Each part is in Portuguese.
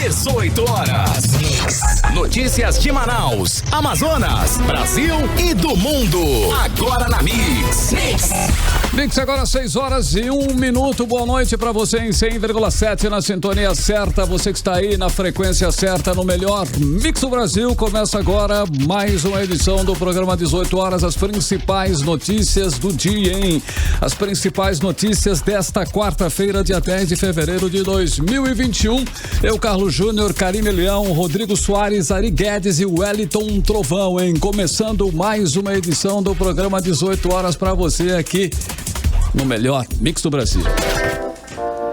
18 horas. Notícias de Manaus, Amazonas, Brasil e do mundo. Agora na Mix. Mix agora 6h01. Boa noite pra você em 100,7 na sintonia certa. Você que está aí na frequência certa no melhor Mix do Brasil. Começa agora mais uma edição do programa 18 horas. As principais notícias do dia, hein? As principais notícias desta quarta-feira, dia 10 de fevereiro de 2021. Eu, Carlos Júnior, Karime Leão, Rodrigo Soares, Ari Guedes e Wellington Trovão, hein? Começando mais uma edição do programa 18 horas pra você aqui no melhor Mix do Brasil.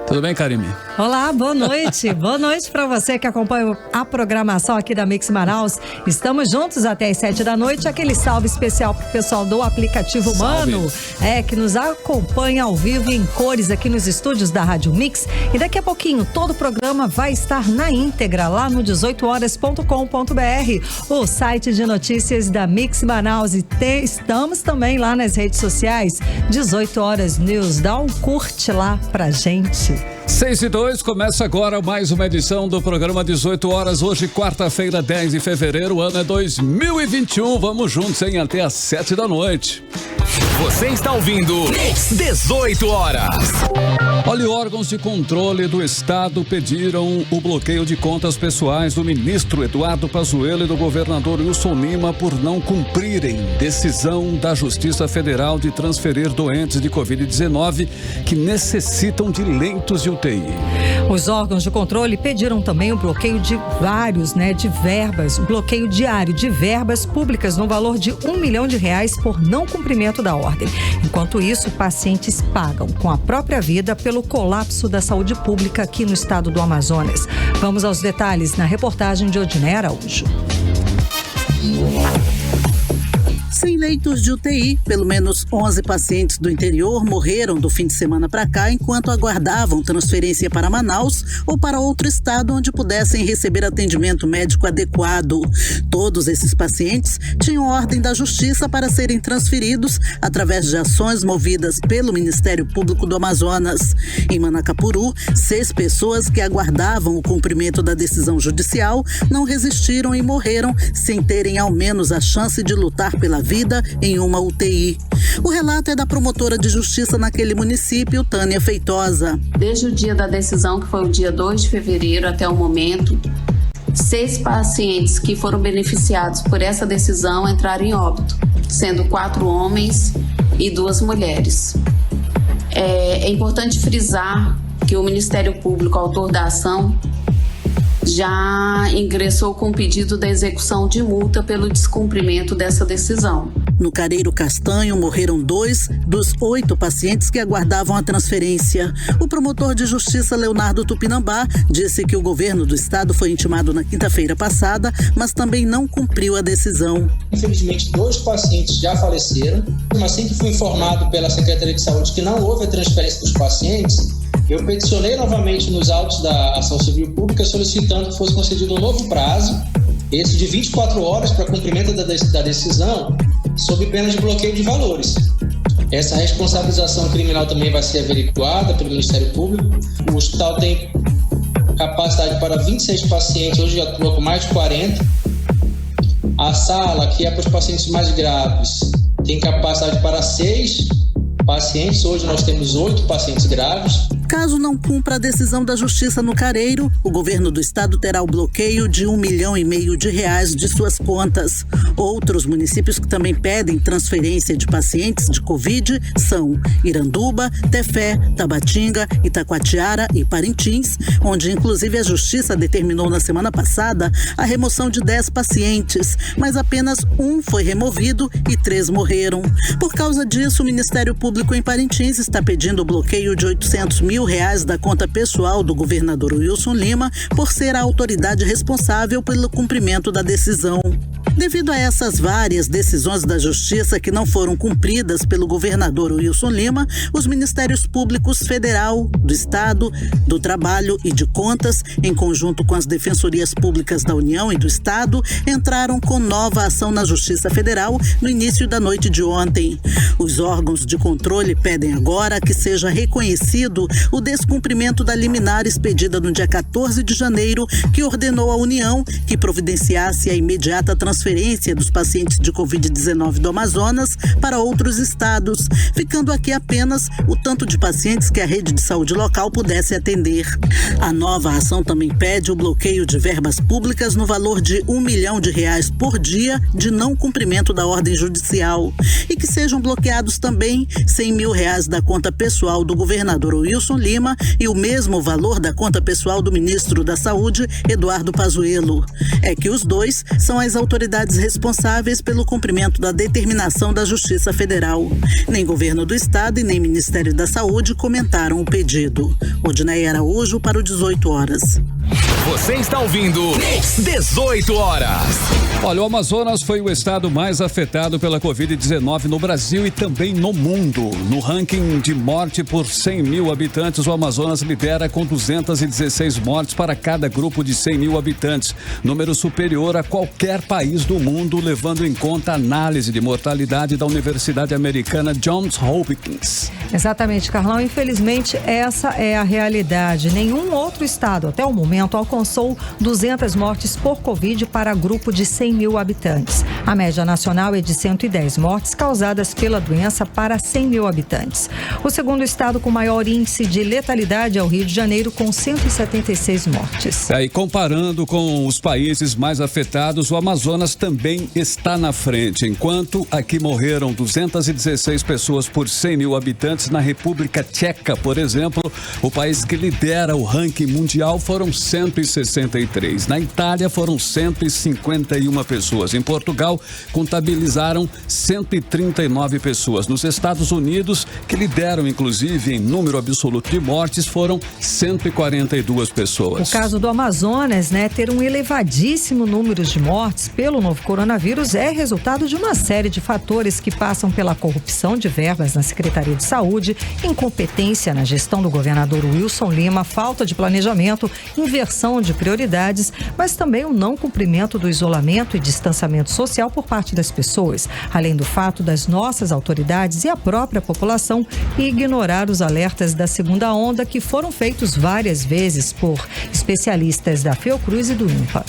Tudo bem, Karime? Olá, boa noite. Boa noite para você que acompanha a programação aqui da Mix Manaus. Estamos juntos até as 7 da noite. Aquele salve especial pro pessoal do aplicativo Mano, que nos acompanha ao vivo e em cores aqui nos estúdios da Rádio Mix. E daqui a pouquinho todo o programa vai estar na íntegra lá no 18horas.com.br, o site de notícias da Mix Manaus. E estamos também lá nas redes sociais, 18 Horas News. Dá um curte lá pra gente. 6:02, começa agora mais uma edição do programa 18 horas. Hoje, quarta-feira, 10 de fevereiro, o ano é 2021. Vamos juntos, hein? Até às 7 da noite. Você está ouvindo Mix 18 horas. Olha, órgãos de controle do Estado pediram o bloqueio de contas pessoais do ministro Eduardo Pazuello e do governador Wilson Lima por não cumprirem decisão da Justiça Federal de transferir doentes de Covid-19 que necessitam de leitos de UTI. Os órgãos de controle pediram também o bloqueio de de verbas, bloqueio diário de verbas públicas no valor de R$1 milhão por não cumprimento da ordem. Enquanto isso, pacientes pagam com a própria vida pelo colapso da saúde pública aqui no estado do Amazonas. Vamos aos detalhes na reportagem de Odinei Araújo. Sem leitos de UTI, pelo menos 11 pacientes do interior morreram do fim de semana para cá enquanto aguardavam transferência para Manaus ou para outro estado onde pudessem receber atendimento médico adequado. Todos esses pacientes tinham ordem da Justiça para serem transferidos através de ações movidas pelo Ministério Público do Amazonas. Em Manacapuru, 6 pessoas que aguardavam o cumprimento da decisão judicial não resistiram e morreram sem terem ao menos a chance de lutar pela vida em uma UTI. O relato é da promotora de justiça naquele município, Tânia Feitosa. Desde o dia da decisão, que foi o dia 2 de fevereiro até o momento, 6 pacientes que foram beneficiados por essa decisão entraram em óbito, sendo 4 homens e 2 mulheres. É importante frisar que o Ministério Público, autor da ação, já ingressou com pedido da execução de multa pelo descumprimento dessa decisão. No Careiro Castanho, morreram 2 dos 8 pacientes que aguardavam a transferência. O promotor de justiça, Leonardo Tupinambá, disse que o governo do estado foi intimado na quinta-feira passada, mas também não cumpriu a decisão. Infelizmente, 2 pacientes já faleceram. Assim que fui informado pela Secretaria de Saúde que não houve a transferência dos pacientes, eu peticionei novamente nos autos da ação civil pública solicitando que fosse concedido um novo prazo, esse de 24 horas para cumprimento da decisão, sob pena de bloqueio de valores. Essa responsabilização criminal também vai ser averiguada pelo Ministério Público. O hospital tem capacidade para 26 pacientes, hoje atua com mais de 40. A sala, que é para os pacientes mais graves, tem capacidade para 6 pacientes, hoje nós temos 8 pacientes graves. Caso não cumpra a decisão da Justiça no Careiro, o governo do estado terá o bloqueio de R$1,5 milhão de suas contas. Outros municípios que também pedem transferência de pacientes de Covid são Iranduba, Tefé, Tabatinga, Itacoatiara e Parintins, onde inclusive a Justiça determinou na semana passada a remoção de 10 pacientes, mas apenas 1 foi removido e 3 morreram. Por causa disso, o Ministério Público em Parintins está pedindo o bloqueio de R$800 mil da conta pessoal do governador Wilson Lima por ser a autoridade responsável pelo cumprimento da decisão. Devido a essas várias decisões da Justiça que não foram cumpridas pelo governador Wilson Lima, os Ministérios Públicos Federal, do Estado, do Trabalho e de Contas, em conjunto com as Defensorias Públicas da União e do Estado, entraram com nova ação na Justiça Federal no início da noite de ontem. Os órgãos de controle pedem agora que seja reconhecido o descumprimento da liminar expedida no dia 14 de janeiro, que ordenou à União que providenciasse a imediata transferência dos pacientes de Covid-19 do Amazonas para outros estados, ficando aqui apenas o tanto de pacientes que a rede de saúde local pudesse atender. A nova ação também pede o bloqueio de verbas públicas no valor de R$1 milhão por dia de não cumprimento da ordem judicial e que sejam bloqueados também R$100 mil da conta pessoal do governador Wilson Lima e o mesmo valor da conta pessoal do ministro da Saúde, Eduardo Pazuello. É que os dois são as autoridades responsáveis pelo cumprimento da determinação da Justiça Federal. Nem governo do Estado e nem Ministério da Saúde comentaram o pedido. Odinei Araújo para o 18 horas. Você está ouvindo 18 horas. Olha, o Amazonas foi o estado mais afetado pela Covid-19 no Brasil e também no mundo. No ranking de morte por 100 mil habitantes, o Amazonas lidera com 216 mortes para cada grupo de 100 mil habitantes, número superior a qualquer país do mundo, levando em conta a análise de mortalidade da Universidade Americana Johns Hopkins. Exatamente, Carlão. Infelizmente, essa é a realidade. Nenhum outro estado, até o momento, alcançou 200 mortes por Covid para grupo de 100 mil habitantes. A média nacional é de 110 mortes causadas pela doença para 100 mil habitantes. O segundo estado com maior índice de letalidade é o Rio de Janeiro, com 176 mortes. E comparando com os países mais afetados, o Amazonas também está na frente. Enquanto aqui morreram 216 pessoas por 100 mil habitantes, na República Tcheca, por exemplo, o país que lidera o ranking mundial, foram 163. Na Itália foram 151 pessoas. Em Portugal contabilizaram 139 pessoas. Nos Estados Unidos, que lideram inclusive em número absoluto de mortes, foram 142 pessoas. O caso do Amazonas, ter um elevadíssimo número de mortes pelo novo coronavírus é resultado de uma série de fatores que passam pela corrupção de verbas na Secretaria de Saúde, incompetência na gestão do governador Wilson Lima, falta de planejamento, inversão de prioridades, mas também o não cumprimento do isolamento e distanciamento social por parte das pessoas, além do fato das nossas autoridades e a própria população ignorar os alertas da segunda onda que foram feitos várias vezes por especialistas da Fiocruz e do INPA.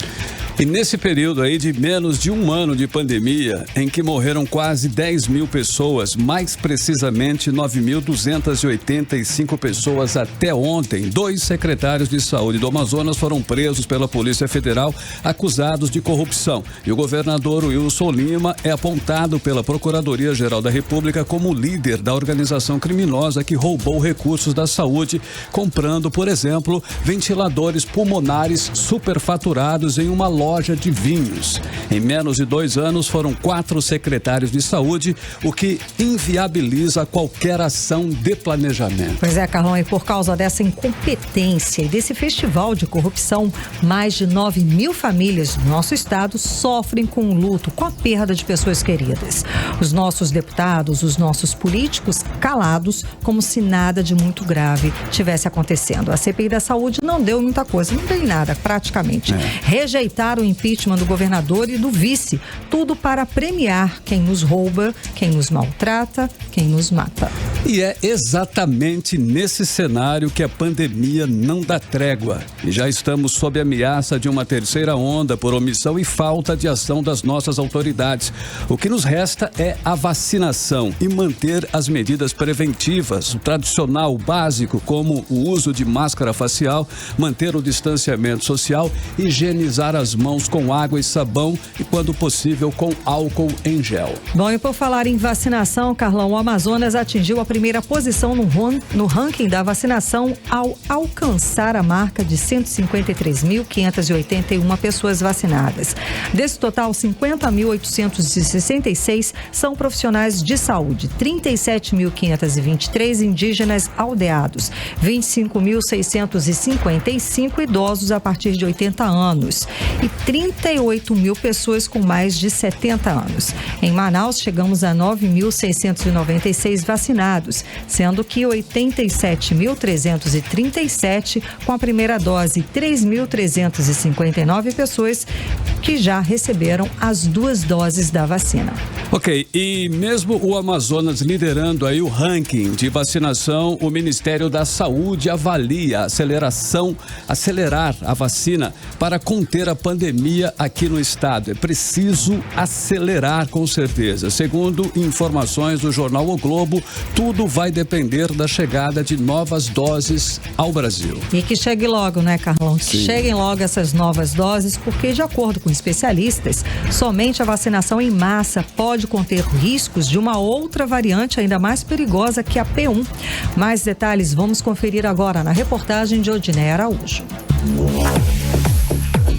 E nesse período aí de menos de um ano de pandemia, em que morreram quase 10 mil pessoas, mais precisamente 9.285 pessoas até ontem, 2 secretários de saúde do Amazonas foram presos pela Polícia Federal acusados de corrupção. E o governador Wilson Lima é apontado pela Procuradoria-Geral da República como líder da organização criminosa que roubou recursos da saúde, comprando, por exemplo, ventiladores pulmonares superfaturados em uma loja de vinhos. Em menos de 2 anos foram 4 secretários de saúde, o que inviabiliza qualquer ação de planejamento. Pois é, Carlão, e por causa dessa incompetência e desse festival de corrupção, mais de 9 mil famílias do nosso estado sofrem com o luto, com a perda de pessoas queridas. Os nossos deputados, os nossos políticos calados, como se nada de muito grave tivesse acontecendo. A CPI da Saúde não deu muita coisa, não deu em nada, praticamente. Rejeitaram o impeachment do governador e do vice, tudo para premiar quem nos rouba, quem nos maltrata, quem nos mata. E é exatamente nesse cenário que a pandemia não dá trégua. E já estamos sob ameaça de uma terceira onda por omissão e falta de ação das nossas autoridades. O que nos resta é a vacinação e manter as medidas preventivas, o tradicional, o básico, como o uso de máscara facial, manter o distanciamento social, higienizar as mãos com água e sabão e, quando possível, com álcool em gel. Bom, e por falar em vacinação, Carlão, o Amazonas atingiu a primeira posição no ranking da vacinação ao alcançar a marca de 153.581 pessoas vacinadas. Desse total, 50.866 são profissionais de saúde, 37.523 indígenas aldeados, 25.655 idosos a partir de 80 anos e 38 mil pessoas com mais de 70 anos. Em Manaus, chegamos a 9.696 vacinados, sendo que 87.337 com a primeira dose e 3.359 pessoas que já receberam as 2 doses da vacina. Ok, e mesmo o Amazonas liderando aí o ranking de vacinação, o Ministério da Saúde avalia acelerar a vacina para conter a pandemia aqui no estado. É preciso acelerar, com certeza. Segundo informações do jornal O Globo, tudo vai depender da chegada de novas doses ao Brasil. E que chegue logo, né, Carlão? Que Sim. cheguem logo essas novas doses, porque, de acordo com especialistas, somente a vacinação em massa pode conter riscos de uma outra variante ainda mais perigosa que a P1. Mais detalhes vamos conferir agora na reportagem de Odiné Araújo.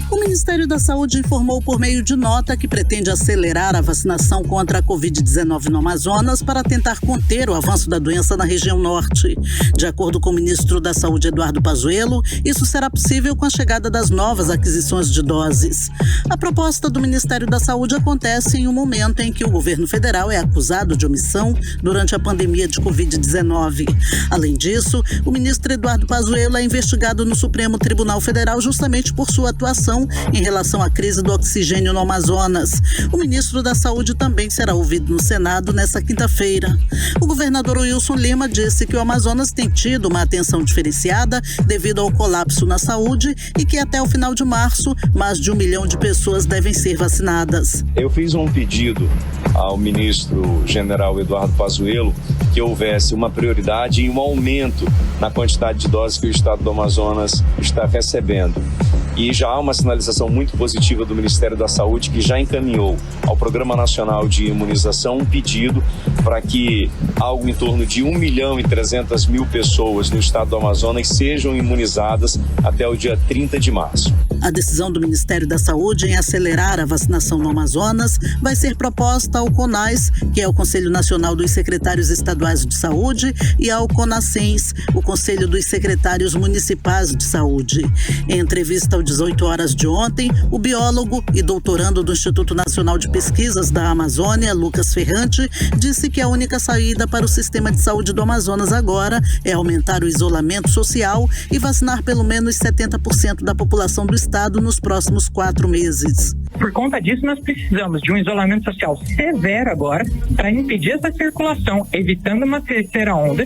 O Ministério da Saúde informou por meio de nota que pretende acelerar a vacinação contra a Covid-19 no Amazonas para tentar conter o avanço da doença na região norte. De acordo com o ministro da Saúde, Eduardo Pazuello, isso será possível com a chegada das novas aquisições de doses. A proposta do Ministério da Saúde acontece em um momento em que o governo federal é acusado de omissão durante a pandemia de Covid-19. Além disso, o ministro Eduardo Pazuello é investigado no Supremo Tribunal Federal justamente por sua atuação em relação à crise do oxigênio no Amazonas. O ministro da Saúde também será ouvido no Senado nesta quinta-feira. O governador Wilson Lima disse que o Amazonas tem tido uma atenção diferenciada devido ao colapso na saúde e que até o final de março, mais de 1 milhão de pessoas devem ser vacinadas. Eu fiz um pedido ao ministro general Eduardo Pazuello que houvesse uma prioridade e um aumento na quantidade de doses que o estado do Amazonas está recebendo. E já há uma sinalização muito positiva do Ministério da Saúde, que já encaminhou ao Programa Nacional de Imunização um pedido para que algo em torno de 1.300.000 pessoas no estado do Amazonas sejam imunizadas até o dia 30 de março. A decisão do Ministério da Saúde em acelerar a vacinação no Amazonas vai ser proposta ao CONAS, que é o Conselho Nacional dos Secretários Estaduais de Saúde, e ao CONASENS, o Conselho dos Secretários Municipais de Saúde. Em entrevista ao 18 horas de ontem, o biólogo e doutorando do Instituto Nacional de Pesquisas da Amazônia, Lucas Ferrante, disse que a única saída para o sistema de saúde do Amazonas agora é aumentar o isolamento social e vacinar pelo menos 70% da população do estado nos próximos 4 meses. Por conta disso, nós precisamos de um isolamento social severo agora para impedir essa circulação, evitando uma terceira onda,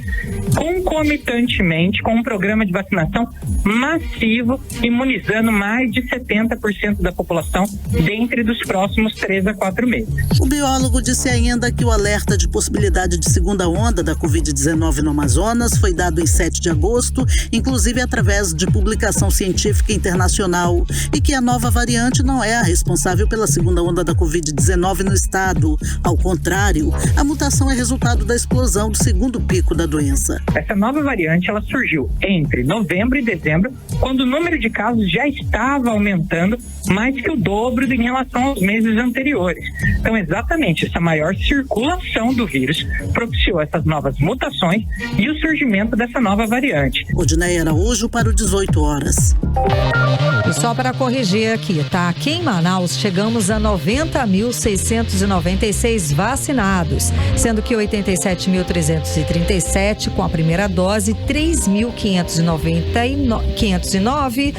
concomitantemente com um programa de vacinação massivo, imunizando mais de 70% da população dentro dos próximos 3 a 4 meses. O biólogo disse ainda que o alerta de possibilidade de segunda onda da Covid-19 no Amazonas foi dado em 7 de agosto, inclusive através de publicação científica internacional, e que a nova variante não é a responsável pela segunda onda da Covid-19 no estado. Ao contrário, a mutação é resultado da explosão do segundo pico da doença. Essa nova variante, ela surgiu entre novembro e dezembro, quando o número de casos já estava aumentando mais que o dobro em relação aos meses anteriores. Então, exatamente, essa maior circulação do vírus propiciou essas novas mutações e o surgimento dessa nova variante. Odiné Araújo para o 18 horas. E só para corrigir aqui, tá? Aqui em Manaus, chegamos a 90.696 vacinados, sendo que 87.337 com a primeira dose, 3.509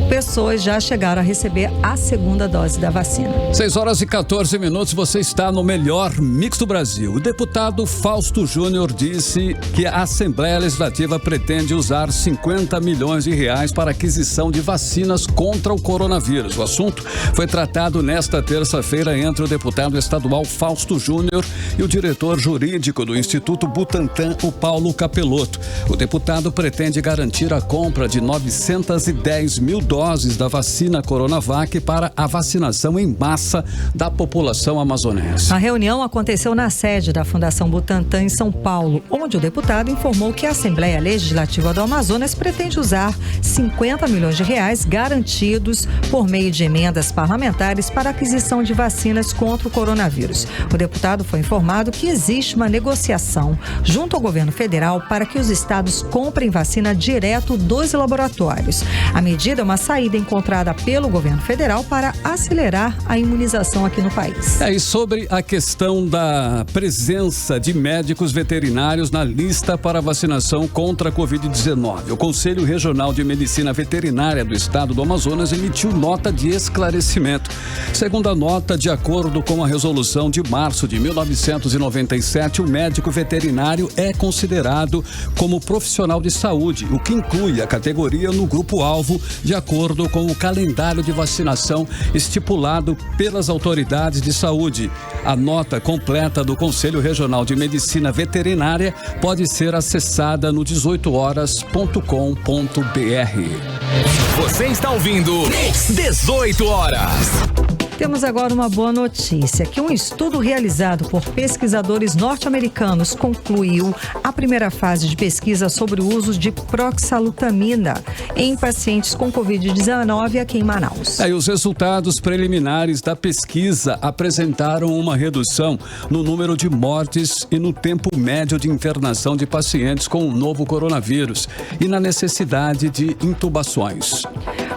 pessoas já chegaram a receber a segunda dose da vacina. 6 horas e 14 minutos, você está no melhor mix do Brasil. O deputado Fausto Júnior disse que a Assembleia Legislativa pretende usar 50 milhões de reais para aquisição de vacinas contra o coronavírus. O assunto foi tratado nesta terça-feira entre o deputado estadual Fausto Júnior e o diretor jurídico do Instituto Butantan, o Paulo Capelotto. O deputado pretende garantir a compra de 910 mil doses da vacina Coronavac Coronavac para a vacinação em massa da população amazonense. A reunião aconteceu na sede da Fundação Butantan em São Paulo, onde o deputado informou que a Assembleia Legislativa do Amazonas pretende usar 50 milhões de reais garantidos por meio de emendas parlamentares para a aquisição de vacinas contra o coronavírus. O deputado foi informado que existe uma negociação junto ao governo federal para que os estados comprem vacina direto dos laboratórios. A medida é uma saída encontrada pelo governo federal para acelerar a imunização aqui no país. E sobre a questão da presença de médicos veterinários na lista para vacinação contra a Covid-19, o Conselho Regional de Medicina Veterinária do Estado do Amazonas emitiu nota de esclarecimento. Segundo a nota, de acordo com a resolução de março de 1997, o médico veterinário é considerado como profissional de saúde, o que inclui a categoria no grupo-alvo, de acordo com o calendário de vacinação estipulado pelas autoridades de saúde. A nota completa do Conselho Regional de Medicina Veterinária pode ser acessada no 18horas.com.br. Você está ouvindo 18 horas. Temos agora uma boa notícia, que um estudo realizado por pesquisadores norte-americanos concluiu a primeira fase de pesquisa sobre o uso de proxalutamina em pacientes com Covid-19 aqui em Manaus. Os resultados preliminares da pesquisa apresentaram uma redução no número de mortes e no tempo médio de internação de pacientes com o novo coronavírus e na necessidade de intubações.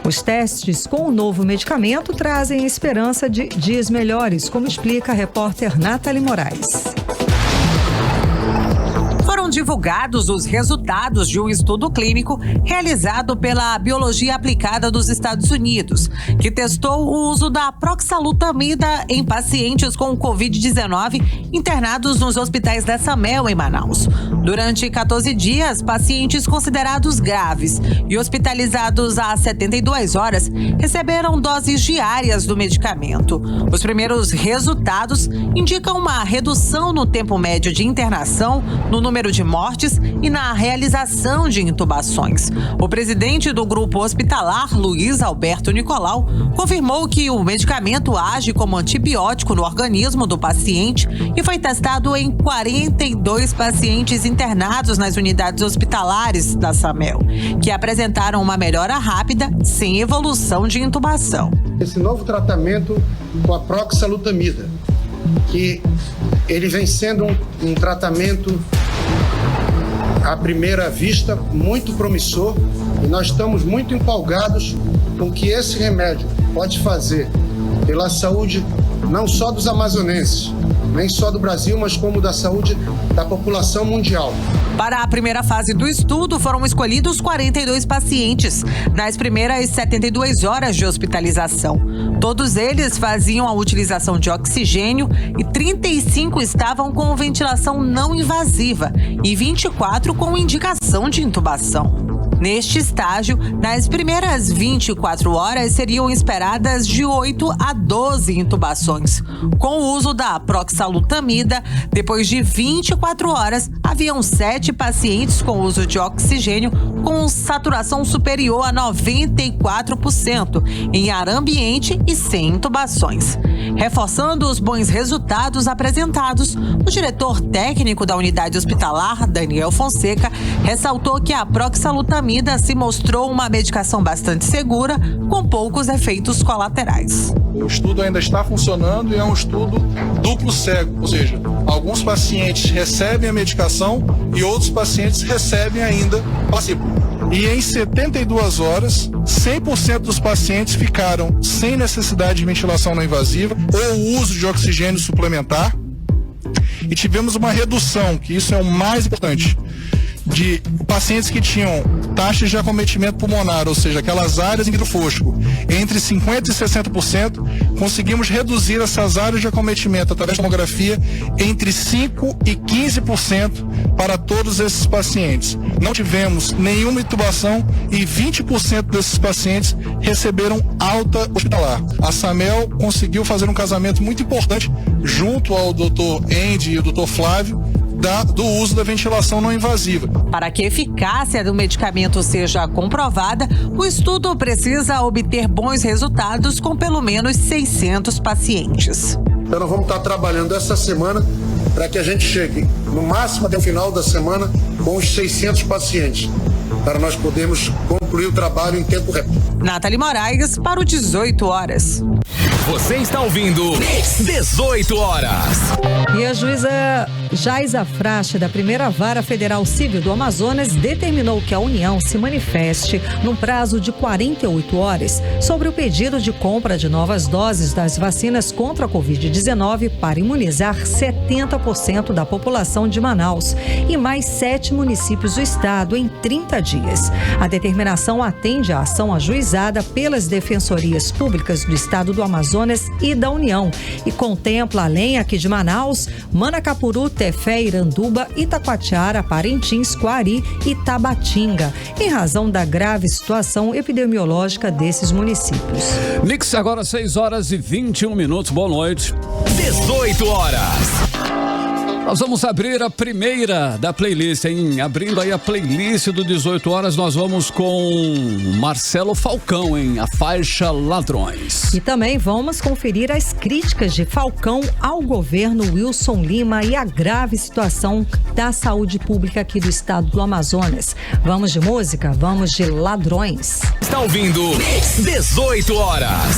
Os testes com o novo medicamento trazem esperança de dias melhores, como explica a repórter Nathalie Moraes. Foram divulgados os resultados de um estudo clínico realizado pela Biologia Aplicada dos Estados Unidos, que testou o uso da proxalutamida em pacientes com Covid-19 internados nos hospitais da Samel, em Manaus. Durante 14 dias, pacientes considerados graves e hospitalizados há 72 horas receberam doses diárias do medicamento. Os primeiros resultados indicam uma redução no tempo médio de internação, no número de mortes e na realização de intubações. O presidente do grupo hospitalar, Luiz Alberto Nicolau, confirmou que o medicamento age como antibiótico no organismo do paciente e foi testado em 42 pacientes internados nas unidades hospitalares da Samel, que apresentaram uma melhora rápida sem evolução de intubação. Esse novo tratamento com a proxalutamida, que ele vem sendo um tratamento à primeira vista muito promissor, e nós estamos muito empolgados com o que esse remédio pode fazer pela saúde não só dos amazonenses, nem só do Brasil, mas como da saúde da população mundial. Para a primeira fase do estudo, foram escolhidos 42 pacientes nas primeiras 72 horas de hospitalização. Todos eles faziam a utilização de oxigênio e 35 estavam com ventilação não invasiva e 24 com indicação de intubação. Neste estágio, nas primeiras 24 horas seriam esperadas de 8 a 12 intubações. Com o uso da proxalutamida, depois de 24 horas, haviam 7 pacientes com uso de oxigênio com saturação superior a 94% em ar ambiente e sem intubações. Reforçando os bons resultados apresentados, o diretor técnico da unidade hospitalar, Daniel Fonseca, ressaltou que a proxalutamida se mostrou uma medicação bastante segura, com poucos efeitos colaterais. O estudo ainda está funcionando e é um estudo duplo cego, ou seja, alguns pacientes recebem a medicação e outros pacientes recebem ainda placebo. E em 72 horas, 100% dos pacientes ficaram sem necessidade de ventilação não invasiva ou uso de oxigênio suplementar. E tivemos uma redução, que isso é o mais importante, de pacientes que tinham taxas de acometimento pulmonar, ou seja, aquelas áreas em vidro fosco, entre 50% e 60%, conseguimos reduzir essas áreas de acometimento através da tomografia entre 5% e 15% para todos esses pacientes. Não tivemos nenhuma intubação e 20% desses pacientes receberam alta hospitalar. A Samel conseguiu fazer um casamento muito importante junto ao Dr. Andy e o Dr. Flávio, do uso da ventilação não invasiva. Para que a eficácia do medicamento seja comprovada, o estudo precisa obter bons resultados com pelo menos 600 pacientes. Então nós vamos estar trabalhando essa semana para que a gente chegue no máximo até o final da semana com os 600 pacientes, para nós podermos concluir o trabalho em tempo recorde. Nathalie Moraes para o 18 horas. Você está ouvindo 18 horas. E a juíza Jaisa Frache, da Primeira Vara Federal Civil do Amazonas, determinou que a União se manifeste num prazo de 48 horas sobre o pedido de compra de novas doses das vacinas contra a Covid-19 para imunizar 70% da população de Manaus e mais 7 municípios do estado em 30 dias. A determinação atende à ação ajuizada pelas defensorias públicas do estado do Amazonas e da União e contempla, além aqui de Manaus, Manacapuru, Tefé, Iranduba, Itacoatiara, Parintins, Coari e Tabatinga, em razão da grave situação epidemiológica desses municípios. Mix agora 6 horas e 21 minutos. Boa noite. 18 horas. Nós vamos abrir a primeira da playlist, hein? Abrindo aí a playlist do 18 horas, nós vamos com Marcelo Falcão, hein? A faixa Ladrões. E também vamos conferir as críticas de Falcão ao governo Wilson Lima e a grave situação da saúde pública aqui do estado do Amazonas. Vamos de música? Vamos de Ladrões. Está ouvindo 18 horas.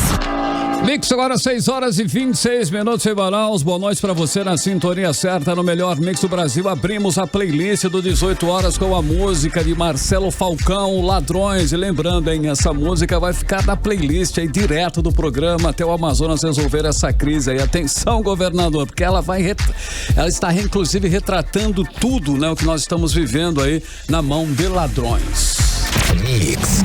Mix agora 6 horas e 26 minutos em Manaus. Boa noite pra você na sintonia certa no melhor mix do Brasil. Abrimos a playlist do 18 horas com a música de Marcelo Falcão, Ladrões. E lembrando, hein, essa música vai ficar na playlist aí direto do programa até o Amazonas resolver essa crise aí. Atenção, governador, porque ela está inclusive retratando tudo, né, o que nós estamos vivendo aí na mão de ladrões. Mix.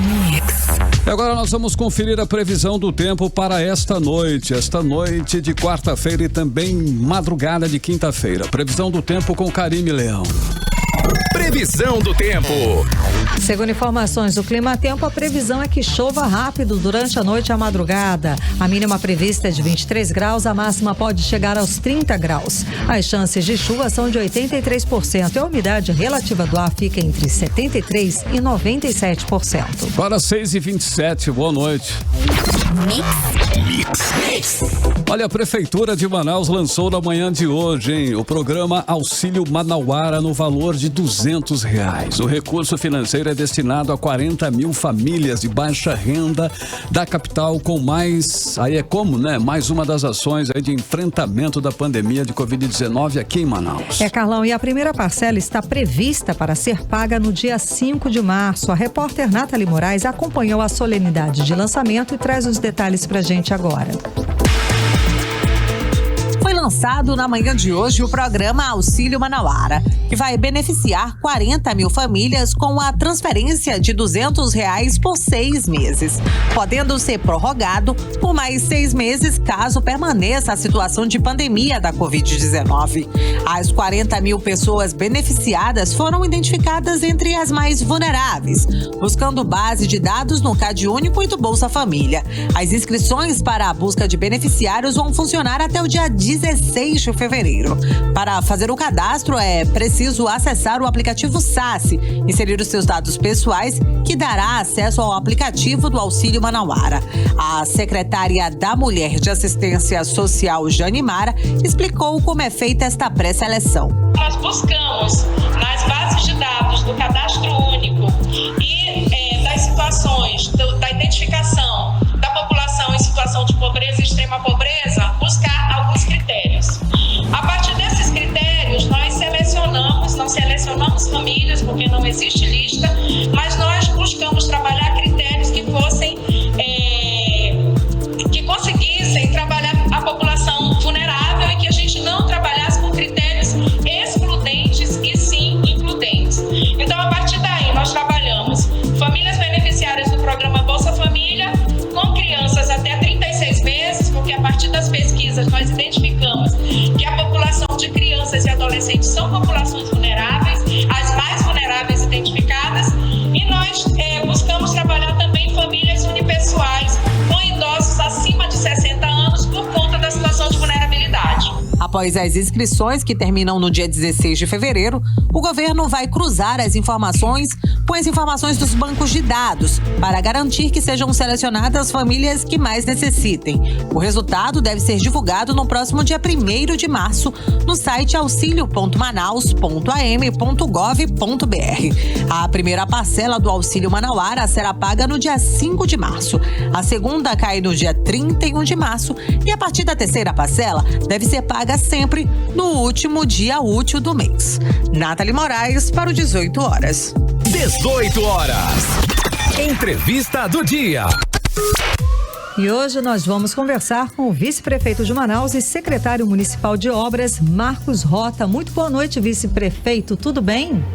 E agora nós vamos conferir a previsão do tempo para esta noite de quarta-feira e também madrugada de quinta-feira. Previsão do tempo com Karime Leão. Previsão do tempo. Segundo informações do Clima Tempo, a previsão é que chova rápido durante a noite e a madrugada. A mínima prevista é de 23 graus, a máxima pode chegar aos 30 graus. As chances de chuva são de 83% e a umidade relativa do ar fica entre 73% e 97%. Para 6h27, boa noite. Mix. Olha, a Prefeitura de Manaus lançou na manhã de hoje, hein, o programa Auxílio Manauara no valor de R$200. O recurso financeiro é destinado a 40 mil famílias de baixa renda da capital com mais uma das ações aí de enfrentamento da pandemia de Covid-19 aqui em Manaus. Carlão, e a primeira parcela está prevista para ser paga no dia 5 de março. A repórter Nathalie Moraes acompanhou a solenidade de lançamento e traz os detalhes pra gente agora. Foi lançado na manhã de hoje o programa Auxílio Manauara, que vai beneficiar 40 mil famílias com a transferência de R$200 por 6 meses, podendo ser prorrogado por mais 6 meses caso permaneça a situação de pandemia da Covid-19. As 40 mil pessoas beneficiadas foram identificadas entre as mais vulneráveis, buscando base de dados no CadÚnico e do Bolsa Família. As inscrições para a busca de beneficiários vão funcionar até o dia 16 de fevereiro. Para fazer o cadastro é preciso acessar o aplicativo SASSI, inserir os seus dados pessoais, que dará acesso ao aplicativo do Auxílio Manauara. A secretária da Mulher de Assistência Social, Janimara, explicou como é feita esta pré-seleção. Nós buscamos nas bases de dados do Cadastro Único e das situações, da identificação da população em situação de pobreza e extrema pobreza, buscar alguns critérios. A partir desses critérios, nós não selecionamos famílias, porque não existe lista, mas nós buscamos trabalhar critérios que conseguissem trabalhar a população vulnerável e que a gente não trabalhasse com critérios excludentes e sim includentes. Então, a partir daí, nós trabalhamos famílias beneficiárias do programa Bolsa Família Após as inscrições, que terminam no dia 16 de fevereiro, o governo vai cruzar as informações com as informações dos bancos de dados para garantir que sejam selecionadas as famílias que mais necessitem. O resultado deve ser divulgado no próximo dia 1º de março no site auxilio.manaus.am.gov.br. A primeira parcela do Auxílio Manauara será paga no dia 5 de março. A segunda cai no dia 31 de março e a partir da terceira parcela deve ser paga sempre no último dia útil do mês. Nathalie Moraes para o 18 horas. 18 horas. Entrevista do dia. E hoje nós vamos conversar com o vice-prefeito de Manaus e secretário municipal de obras, Marcos Rota. Muito boa noite, vice-prefeito. Tudo bem?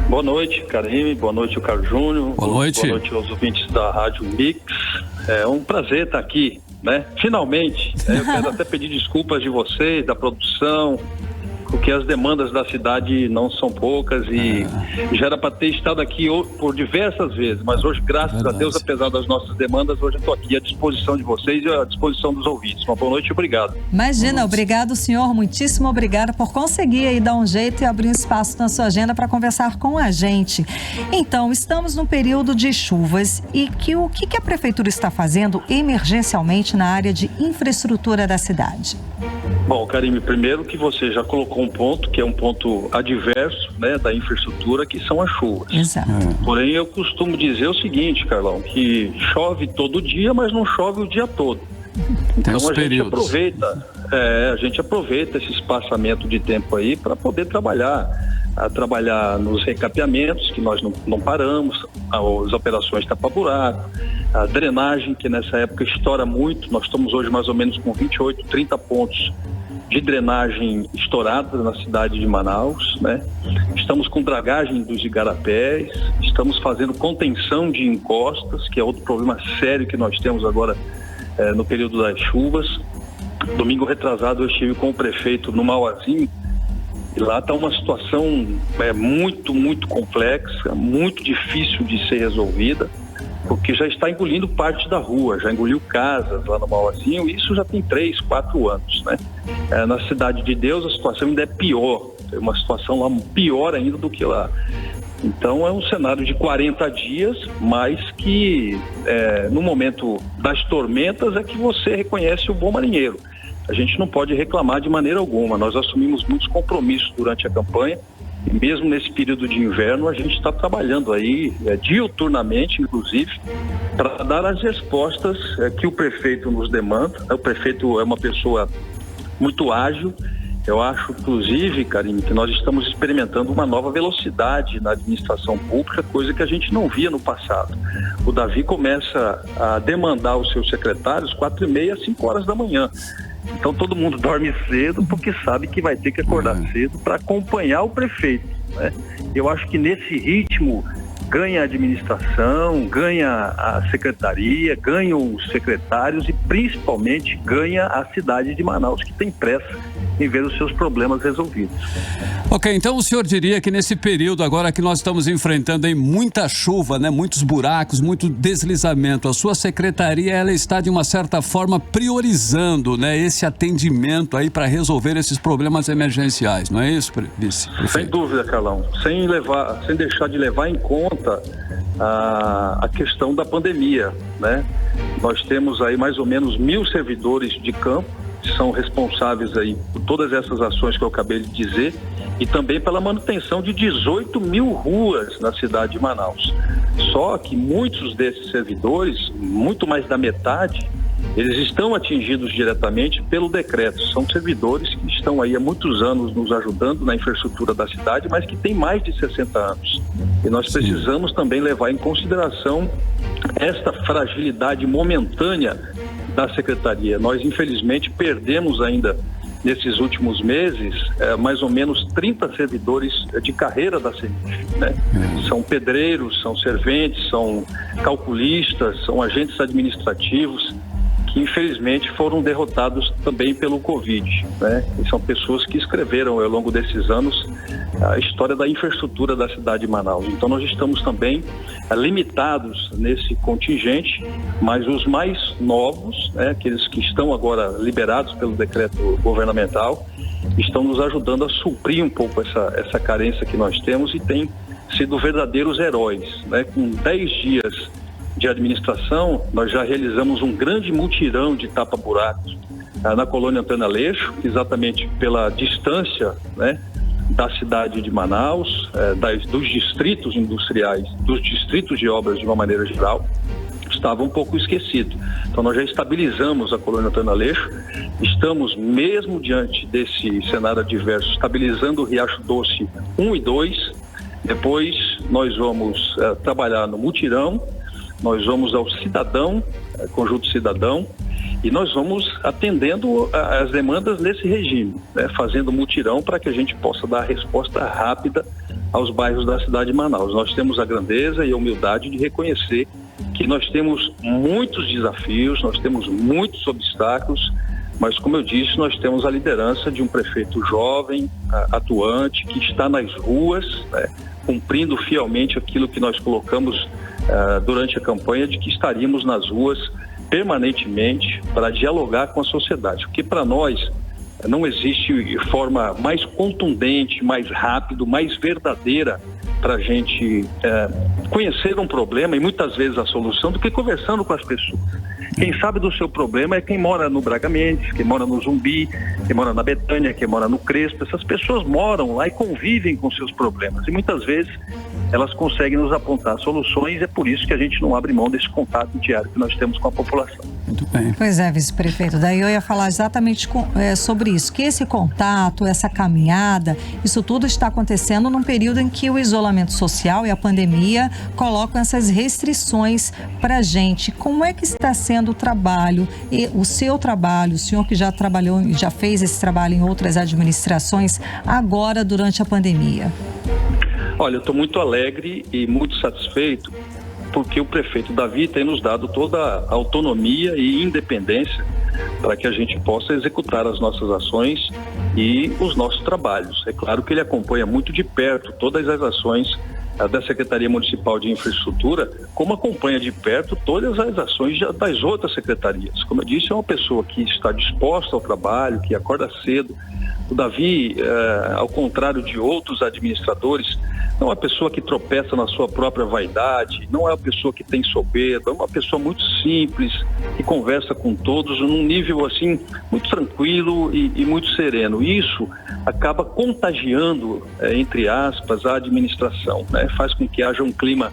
Boa noite, Karime. Boa noite, o Carlos Júnior. Boa noite. Boa noite aos ouvintes da Rádio Mix. É um prazer estar aqui, né? Finalmente. Eu quero até pedir desculpas de vocês, da produção, porque as demandas da cidade não são poucas e já era para ter estado aqui por diversas vezes, mas hoje, graças a Deus, apesar das nossas demandas, hoje eu estou aqui à disposição de vocês e à disposição dos ouvintes. Uma boa noite e obrigado. Imagina, obrigado, senhor, muitíssimo obrigado por conseguir aí dar um jeito e abrir um espaço na sua agenda para conversar com a gente. Então, estamos num período de chuvas e o que a prefeitura está fazendo emergencialmente na área de infraestrutura da cidade? Bom, Karime, primeiro que você já colocou um ponto, que é um ponto adverso, né, da infraestrutura, que são as chuvas. Exato. Porém, eu costumo dizer o seguinte, Carlão, que chove todo dia, mas não chove o dia todo. Então a gente aproveita esse espaçamento de tempo aí para poder trabalhar nos recapeamentos, que nós não paramos, as operações tapa-buraco, a drenagem, que nessa época estoura muito. Nós estamos hoje mais ou menos com 28, 30 pontos de drenagem estourada na cidade de Manaus, né? Estamos com dragagem dos igarapés, estamos fazendo contenção de encostas, que é outro problema sério que nós temos agora no período das chuvas. Domingo retrasado eu estive com o prefeito no Mauazinho e lá está uma situação muito, muito complexa, muito difícil de ser resolvida, porque já está engolindo parte da rua, já engoliu casas lá no Mauazinho, e isso já tem 3, 4 anos, né? Na Cidade de Deus a situação ainda é pior, é uma situação lá pior ainda do que lá. Então é um cenário de 40 dias, mas que no momento das tormentas é que você reconhece o bom marinheiro. A gente não pode reclamar de maneira alguma, nós assumimos muitos compromissos durante a campanha, e mesmo nesse período de inverno a gente está trabalhando aí diuturnamente, inclusive, para dar as respostas que o prefeito nos demanda. O prefeito é uma pessoa muito ágil. Eu acho, inclusive, Karine, que nós estamos experimentando uma nova velocidade na administração pública, coisa que a gente não via no passado. O Davi começa a demandar os seus secretários 4h30, 5 horas da manhã. Então todo mundo dorme cedo porque sabe que vai ter que acordar cedo para acompanhar o prefeito, né? Eu acho que nesse ritmo ganha a administração, ganha a secretaria, ganham os secretários e principalmente ganha a cidade de Manaus, que tem pressa em ver os seus problemas resolvidos. Ok, então o senhor diria que nesse período agora que nós estamos enfrentando aí muita chuva, né, muitos buracos, muito deslizamento, a sua secretaria ela está de uma certa forma priorizando, né, esse atendimento aí para resolver esses problemas emergenciais, não é isso, vice-prefeito? Sem dúvida, Carlão, sem deixar de levar em conta a questão da pandemia, né? Nós temos aí mais ou menos 1.000 servidores de campo que são responsáveis aí por todas essas ações que eu acabei de dizer e também pela manutenção de 18.000 ruas na cidade de Manaus. Só que muitos desses servidores, muito mais da metade, eles estão atingidos diretamente pelo decreto. São servidores que estão aí há muitos anos nos ajudando na infraestrutura da cidade, mas que têm mais de 60 anos. E nós precisamos também levar em consideração esta fragilidade momentânea da secretaria. Nós, infelizmente, perdemos ainda, nesses últimos meses, mais ou menos 30 servidores de carreira da CEMIF, né? São pedreiros, são serventes, são calculistas, são agentes administrativos que infelizmente foram derrotados também pelo Covid, né? E são pessoas que escreveram ao longo desses anos a história da infraestrutura da cidade de Manaus. Então nós estamos também limitados nesse contingente, mas os mais novos, né, aqueles que estão agora liberados pelo decreto governamental, estão nos ajudando a suprir um pouco essa carência que nós temos e têm sido verdadeiros heróis, né? Com 10 dias de administração, nós já realizamos um grande mutirão de tapa-buracos na colônia Antônio Aleixo, exatamente pela distância, né, da cidade de Manaus, dos distritos industriais, dos distritos de obras de uma maneira geral, estava um pouco esquecido. Então nós já estabilizamos a colônia Antônio Aleixo, estamos mesmo diante desse cenário adverso, estabilizando o Riacho Doce 1 e 2, depois nós vamos trabalhar no mutirão, nós vamos ao cidadão, conjunto cidadão, e nós vamos atendendo as demandas nesse regime, né, fazendo mutirão para que a gente possa dar resposta rápida aos bairros da cidade de Manaus. Nós temos a grandeza e a humildade de reconhecer que nós temos muitos desafios, nós temos muitos obstáculos, mas como eu disse, nós temos a liderança de um prefeito jovem, atuante, que está nas ruas, né, cumprindo fielmente aquilo que nós colocamos durante a campanha, de que estaríamos nas ruas permanentemente para dialogar com a sociedade, porque para nós não existe forma mais contundente, mais rápido, mais verdadeira para a gente conhecer um problema e muitas vezes a solução do que conversando com as pessoas. Quem sabe do seu problema é quem mora no Braga Mendes, quem mora no Zumbi, quem mora na Betânia, quem mora no Crespo. Essas pessoas moram lá e convivem com seus problemas e muitas vezes elas conseguem nos apontar soluções, é por isso que a gente não abre mão desse contato diário que nós temos com a população. Muito bem. Pois é, vice-prefeito, daí eu ia falar exatamente sobre isso, que esse contato, essa caminhada, isso tudo está acontecendo num período em que o isolamento social e a pandemia colocam essas restrições para a gente. Como é que está sendo o trabalho, e o seu trabalho, o senhor que já trabalhou, já fez esse trabalho em outras administrações, agora durante a pandemia? Olha, eu estou muito alegre e muito satisfeito porque o prefeito Davi tem nos dado toda a autonomia e independência para que a gente possa executar as nossas ações e os nossos trabalhos. É claro que ele acompanha muito de perto todas as ações da Secretaria Municipal de Infraestrutura, como acompanha de perto todas as ações das outras secretarias. Como eu disse, é uma pessoa que está disposta ao trabalho, que acorda cedo. O Davi, ao contrário de outros administradores, não é uma pessoa que tropeça na sua própria vaidade, não é uma pessoa que tem soberba, é uma pessoa muito simples, que conversa com todos num nível assim, muito tranquilo e muito sereno. Isso acaba contagiando, entre aspas, a administração, né? Faz com que haja um clima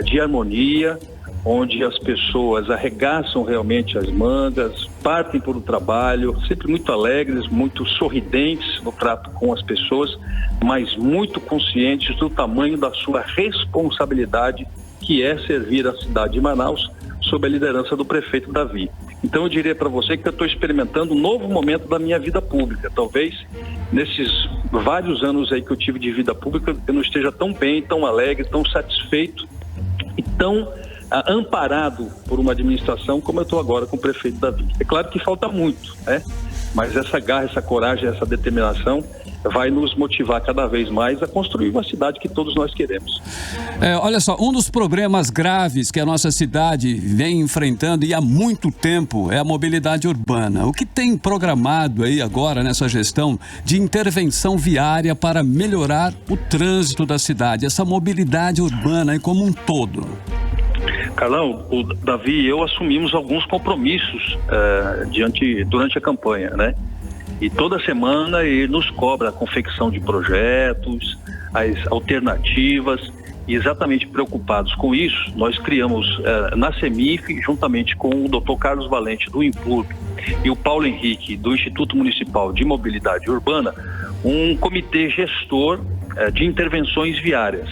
de harmonia, onde as pessoas arregaçam realmente as mangas, partem para o trabalho, sempre muito alegres, muito sorridentes no trato com as pessoas, mas muito conscientes do tamanho da sua responsabilidade, que é servir a cidade de Manaus sob a liderança do prefeito Davi. Então eu diria para você que eu estou experimentando um novo momento da minha vida pública. Talvez nesses vários anos aí que eu tive de vida pública eu não esteja tão bem, tão alegre, tão satisfeito e tão amparado por uma administração como eu estou agora com o prefeito Davi. É claro que falta muito, né? Mas essa garra, essa coragem, essa determinação vai nos motivar cada vez mais a construir uma cidade que todos nós queremos. Olha só, um dos problemas graves que a nossa cidade vem enfrentando e há muito tempo é a mobilidade urbana. O que tem programado aí agora nessa gestão de intervenção viária para melhorar o trânsito da cidade, essa mobilidade urbana aí como um todo? Carlão, o Davi e eu assumimos alguns compromissos durante a campanha, né? E toda semana ele nos cobra a confecção de projetos, as alternativas, e exatamente preocupados com isso, nós criamos na CEMIF, juntamente com o Dr. Carlos Valente do IMPURB e o Paulo Henrique do Instituto Municipal de Mobilidade Urbana, um comitê gestor de intervenções viárias.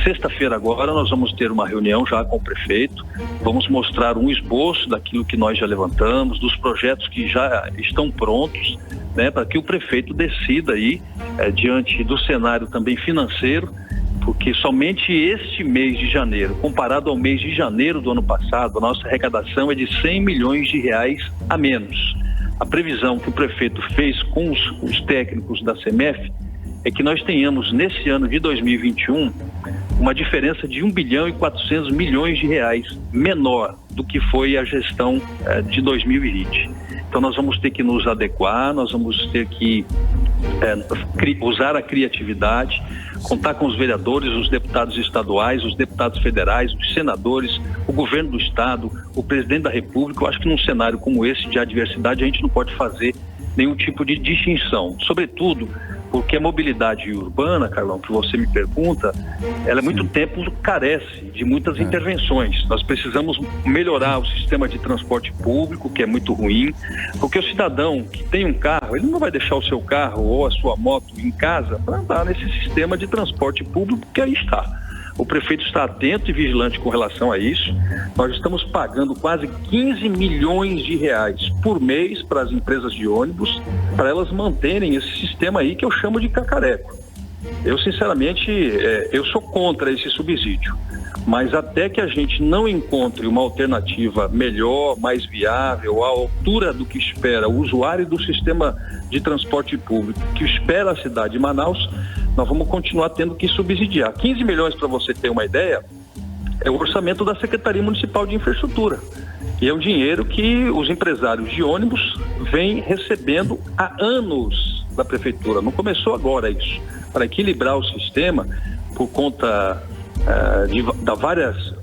Sexta-feira agora nós vamos ter uma reunião já com o prefeito, vamos mostrar um esboço daquilo que nós já levantamos, dos projetos que já estão prontos, né, para que o prefeito decida aí, diante do cenário também financeiro, porque somente este mês de janeiro, comparado ao mês de janeiro do ano passado, a nossa arrecadação é de 100 milhões de reais a menos. A previsão que o prefeito fez com os técnicos da CEMEF é que nós tenhamos nesse ano de 2021 uma diferença de 1 bilhão e 400 milhões de reais menor do que foi a gestão de 2020. Então nós vamos ter que nos adequar, nós vamos ter que usar a criatividade, contar com os vereadores, os deputados estaduais, os deputados federais, os senadores, o governo do estado, o presidente da República. Eu acho que num cenário como esse de adversidade a gente não pode fazer nenhum tipo de distinção, sobretudo porque a mobilidade urbana, Carlão, que você me pergunta, ela há muito tempo carece de muitas intervenções. Nós precisamos melhorar o sistema de transporte público, que é muito ruim, porque o cidadão que tem um carro, ele não vai deixar o seu carro ou a sua moto em casa para andar nesse sistema de transporte público que aí está. O prefeito está atento e vigilante com relação a isso. Nós estamos pagando quase 15 milhões de reais por mês para as empresas de ônibus, para elas manterem esse sistema aí que eu chamo de cacareco. Eu, sinceramente, eu sou contra esse subsídio. Mas até que a gente não encontre uma alternativa melhor, mais viável, à altura do que espera o usuário do sistema de transporte público, que espera a cidade de Manaus, nós vamos continuar tendo que subsidiar. 15 milhões, para você ter uma ideia, é o orçamento da Secretaria Municipal de Infraestrutura. E é um dinheiro que os empresários de ônibus vêm recebendo há anos da Prefeitura. Não começou agora isso. Para equilibrar o sistema, por conta de várias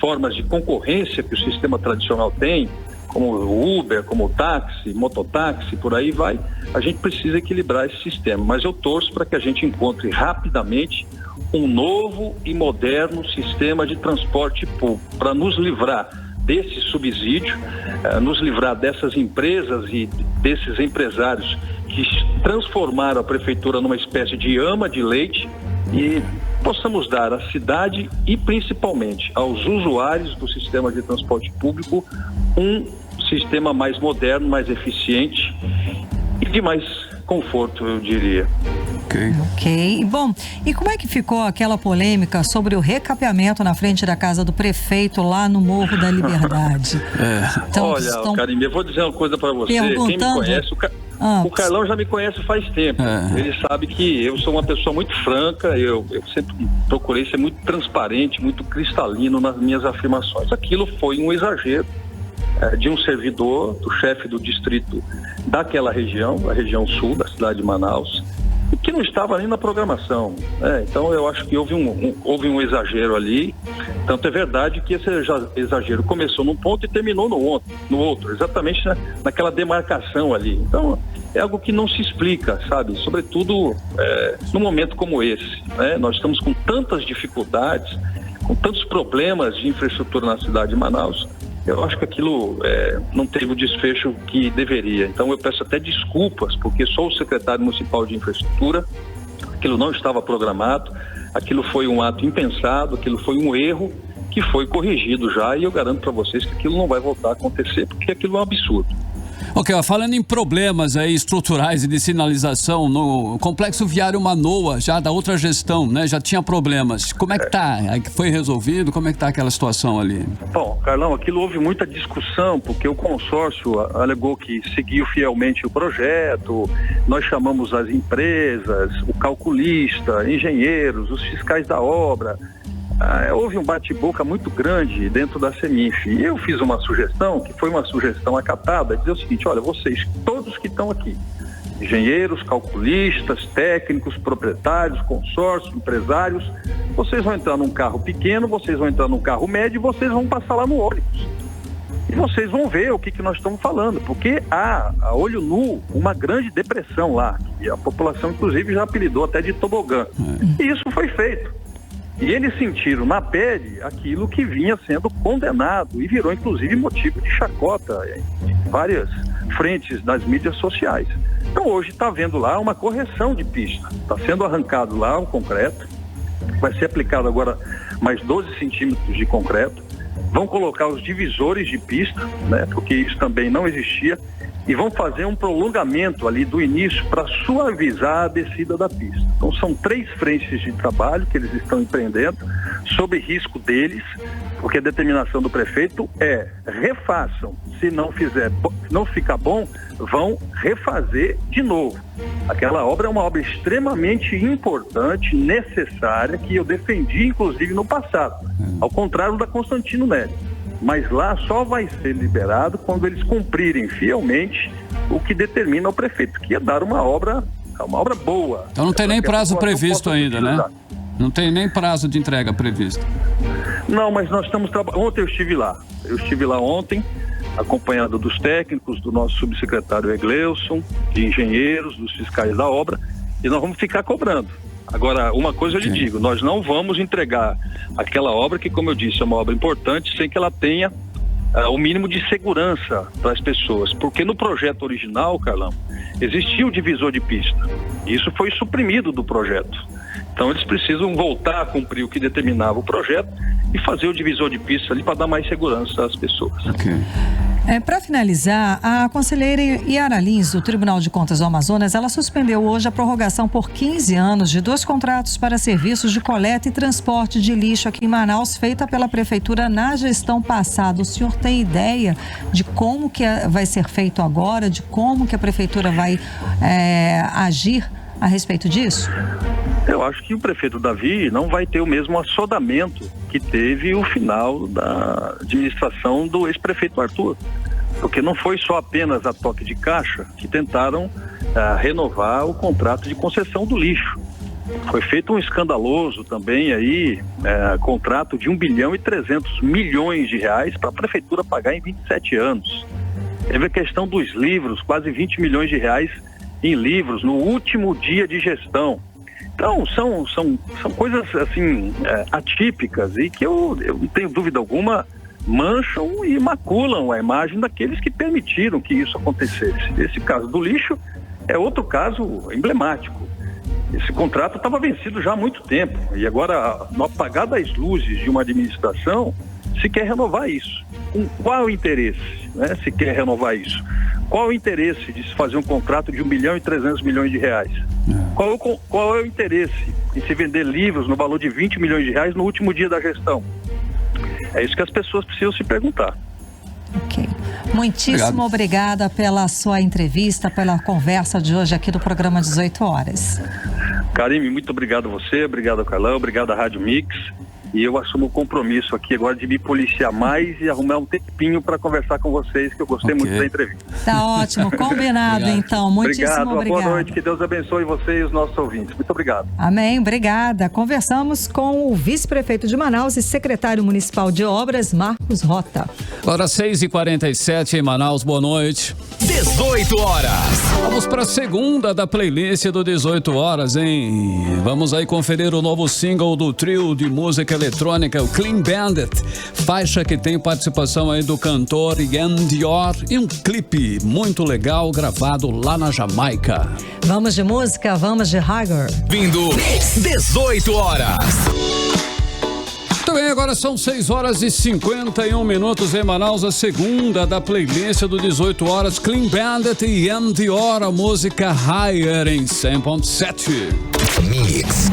formas de concorrência que o sistema tradicional tem, como o Uber, como o táxi, mototáxi, por aí vai, a gente precisa equilibrar esse sistema. Mas eu torço para que a gente encontre rapidamente um novo e moderno sistema de transporte público, para nos livrar desse subsídio, nos livrar dessas empresas e desses empresários que transformaram a prefeitura numa espécie de ama de leite, e possamos dar à cidade e principalmente aos usuários do sistema de transporte público um sistema mais moderno, mais eficiente e de mais conforto, eu diria. Ok. Bom, e como é que ficou aquela polêmica sobre o recapeamento na frente da casa do prefeito lá no Morro da Liberdade? Então, olha, Karine, eu vou dizer uma coisa para você. Quem me conhece, o Carlão já me conhece faz tempo. Ele sabe que eu sou uma pessoa muito franca, eu sempre procurei ser muito transparente, muito cristalino nas minhas afirmações. Aquilo foi um exagero de um servidor, do chefe do distrito daquela região, a região sul da cidade de Manaus, que não estava nem na programação. Então eu acho que houve um exagero ali. Tanto é verdade que esse exagero começou num ponto e terminou no outro, exatamente naquela demarcação ali. Então é algo que não se explica, sabe? Sobretudo num momento como esse, né? Nós estamos com tantas dificuldades, com tantos problemas de infraestrutura na cidade de Manaus. Eu acho que aquilo não teve o desfecho que deveria. Então eu peço até desculpas, porque sou o secretário municipal de infraestrutura, aquilo não estava programado, aquilo foi um ato impensado, aquilo foi um erro que foi corrigido já, e eu garanto para vocês que aquilo não vai voltar a acontecer, porque aquilo é um absurdo. Ok, falando em problemas aí estruturais e de sinalização, no complexo viário Manoa, já da outra gestão, né, já tinha problemas. Como é que tá? Foi resolvido? Como é que tá aquela situação ali? Bom, Carlão, aquilo houve muita discussão, porque o consórcio alegou que seguiu fielmente o projeto, nós chamamos as empresas, o calculista, engenheiros, os fiscais da obra. Houve um bate-boca muito grande dentro da CEMINF, e eu fiz uma sugestão, que foi uma sugestão acatada, dizer o seguinte: olha, vocês, todos que estão aqui, engenheiros, calculistas, técnicos, proprietários, consórcios, empresários, vocês vão entrar num carro pequeno, vocês vão entrar num carro médio e vocês vão passar lá no ônibus. E vocês vão ver o que nós estamos falando, porque há, a olho nu, uma grande depressão lá, e a população, inclusive, já apelidou até de tobogã. E isso foi feito. E eles sentiram na pele aquilo que vinha sendo condenado e virou, inclusive, motivo de chacota em várias frentes das mídias sociais. Então, hoje está havendo lá uma correção de pista. Está sendo arrancado lá o concreto, vai ser aplicado agora mais 12 centímetros de concreto, vão colocar os divisores de pista, né, porque isso também não existia, e vão fazer um prolongamento ali do início para suavizar a descida da pista. Então são 3 frentes de trabalho que eles estão empreendendo, sob risco deles, porque a determinação do prefeito é: refaçam, se não ficar bom, vão refazer de novo. Aquela obra é uma obra extremamente importante, necessária, que eu defendi, inclusive, no passado, ao contrário da Constantino Nery. Mas lá só vai ser liberado quando eles cumprirem fielmente o que determina o prefeito, que é dar uma obra boa. Então não tem nem prazo previsto ainda, né? Não tem nem prazo de entrega previsto. Não, mas nós estamos trabalhando. Ontem eu estive lá. Eu estive lá ontem, acompanhado dos técnicos, do nosso subsecretário Egleuson, de engenheiros, dos fiscais da obra, e nós vamos ficar cobrando. Agora, uma coisa eu lhe digo, nós não vamos entregar aquela obra que, como eu disse, é uma obra importante, sem que ela tenha o mínimo de segurança para as pessoas. Porque no projeto original, Carlão, existia o divisor de pista. E isso foi suprimido do projeto. Então eles precisam voltar a cumprir o que determinava o projeto e fazer o divisor de pista ali para dar mais segurança às pessoas. Para finalizar, a conselheira Yara Lins, do Tribunal de Contas do Amazonas, ela suspendeu hoje a prorrogação por 15 anos de 2 contratos para serviços de coleta e transporte de lixo aqui em Manaus, feita pela Prefeitura na gestão passada. O senhor tem ideia de como que vai ser feito agora, de como que a Prefeitura vai agir a respeito disso? Eu acho que o prefeito Davi não vai ter o mesmo assodamento que teve o final da administração do ex-prefeito Arthur. Porque não foi só apenas a toque de caixa que tentaram renovar o contrato de concessão do lixo. Foi feito um escandaloso também aí, contrato de 1 bilhão e 300 milhões de reais para a prefeitura pagar em 27 anos. Teve a questão dos livros, quase 20 milhões de reais em livros no último dia de gestão. Então, são coisas assim atípicas e que eu não tenho dúvida alguma mancham e maculam a imagem daqueles que permitiram que isso acontecesse. Esse caso do lixo é outro caso emblemático. Esse contrato estava vencido já há muito tempo e agora, no apagar das luzes de uma administração, se quer renovar isso. Qual é o interesse, né, se quer renovar isso? Qual é o interesse de se fazer um contrato de 1 bilhão e 300 milhões de reais? Qual é o interesse em se vender livros no valor de 20 milhões de reais no último dia da gestão? É isso que as pessoas precisam se perguntar. Ok. Muitíssimo obrigada pela sua entrevista, pela conversa de hoje aqui do programa 18 Horas. Karime, muito obrigado a você, obrigado ao Carlão, obrigado à Rádio Mix. E eu assumo o compromisso aqui agora de me policiar mais e arrumar um tempinho para conversar com vocês, que eu gostei muito da entrevista. Tá ótimo, combinado então. Muitíssimo obrigado. Boa noite, que Deus abençoe você e os nossos ouvintes. Muito obrigado. Amém, obrigada. Conversamos com o vice-prefeito de Manaus e secretário municipal de obras, Marcos Rota. Agora 6h47 em Manaus, boa noite. 18 horas. Vamos para a segunda da playlist do 18 Horas, hein? Vamos aí conferir o novo single do trio de música eletrônica, o Clean Bandit, faixa que tem participação aí do cantor Ian Dior e um clipe muito legal gravado lá na Jamaica. Vamos de música, vamos de Hagar. Vindo 18 horas. Muito bem, agora são 6h51 em Manaus, a segunda da playlist do 18 Horas, Clean Bandit e Ian Dior, a música Higher em 100.7. Mix.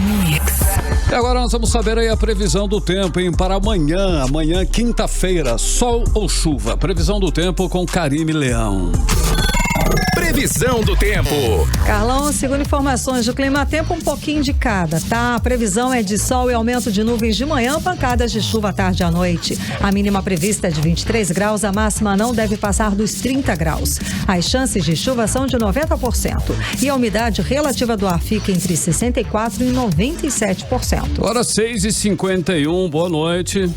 E agora nós vamos saber aí a previsão do tempo, hein? Para amanhã, quinta-feira, sol ou chuva? Previsão do tempo com Karime Leão. Previsão do tempo. Carlão, segundo informações do Climatempo, um pouquinho de cada, tá? A previsão é de sol e aumento de nuvens de manhã, pancadas de chuva à tarde e à noite. A mínima prevista é de 23 graus, a máxima não deve passar dos 30 graus. As chances de chuva são de 90% e a umidade relativa do ar fica entre 64% e 97%. Agora 6h51, boa noite.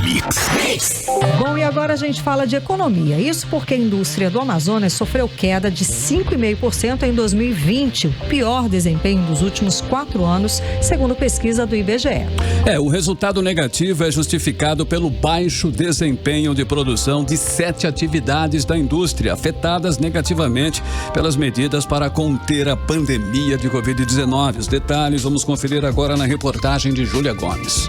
Mix. Bom, e agora a gente fala de economia. Isso porque a indústria do Amazonas sofreu queda de 5,5% em 2020, o pior desempenho dos últimos 4 anos, segundo pesquisa do IBGE. O resultado negativo é justificado pelo baixo desempenho de produção de 7 atividades da indústria, afetadas negativamente pelas medidas para conter a pandemia de Covid-19. Os detalhes vamos conferir agora na reportagem de Júlia Gomes.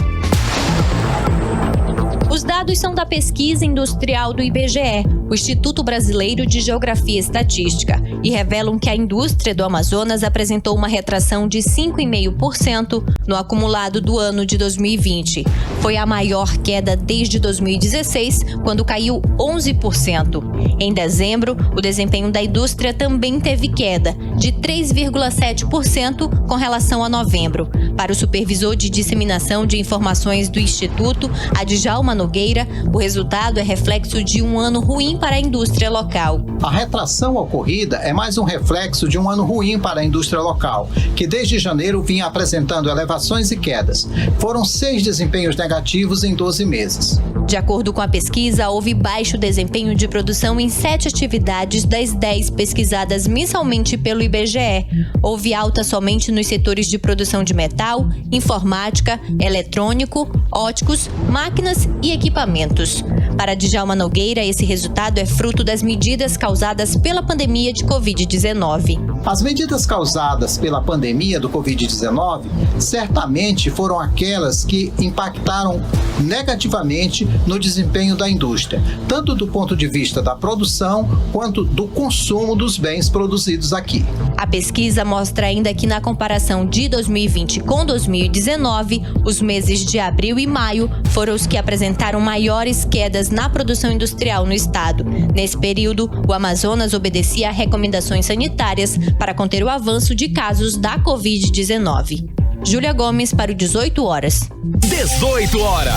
Os dados são da pesquisa industrial do IBGE. o Instituto Brasileiro de Geografia e Estatística, e revelam que a indústria do Amazonas apresentou uma retração de 5,5% no acumulado do ano de 2020. Foi a maior queda desde 2016, quando caiu 11%. Em dezembro, o desempenho da indústria também teve queda, de 3,7% com relação a novembro. Para o supervisor de disseminação de informações do Instituto, Adjalma Nogueira, o resultado é reflexo de um ano ruim para a indústria local. A retração ocorrida é mais um reflexo de um ano ruim para a indústria local, que desde janeiro vinha apresentando elevações e quedas. Foram 6 desempenhos negativos em 12 meses. De acordo com a pesquisa, houve baixo desempenho de produção em 7 atividades das 10 pesquisadas mensalmente pelo IBGE. Houve alta somente nos setores de produção de metal, informática, eletrônico, óticos, máquinas e equipamentos. Para Djalma Nogueira, esse resultado é fruto das medidas causadas pela pandemia de Covid-19. As medidas causadas pela pandemia do Covid-19 certamente foram aquelas que impactaram negativamente no desempenho da indústria, tanto do ponto de vista da produção quanto do consumo dos bens produzidos aqui. A pesquisa mostra ainda que na comparação de 2020 com 2019, os meses de abril e maio foram os que apresentaram maiores quedas na produção industrial no estado. Nesse período, o Amazonas obedecia a recomendações sanitárias para conter o avanço de casos da Covid-19. Júlia Gomes para o 18 horas. 18 horas.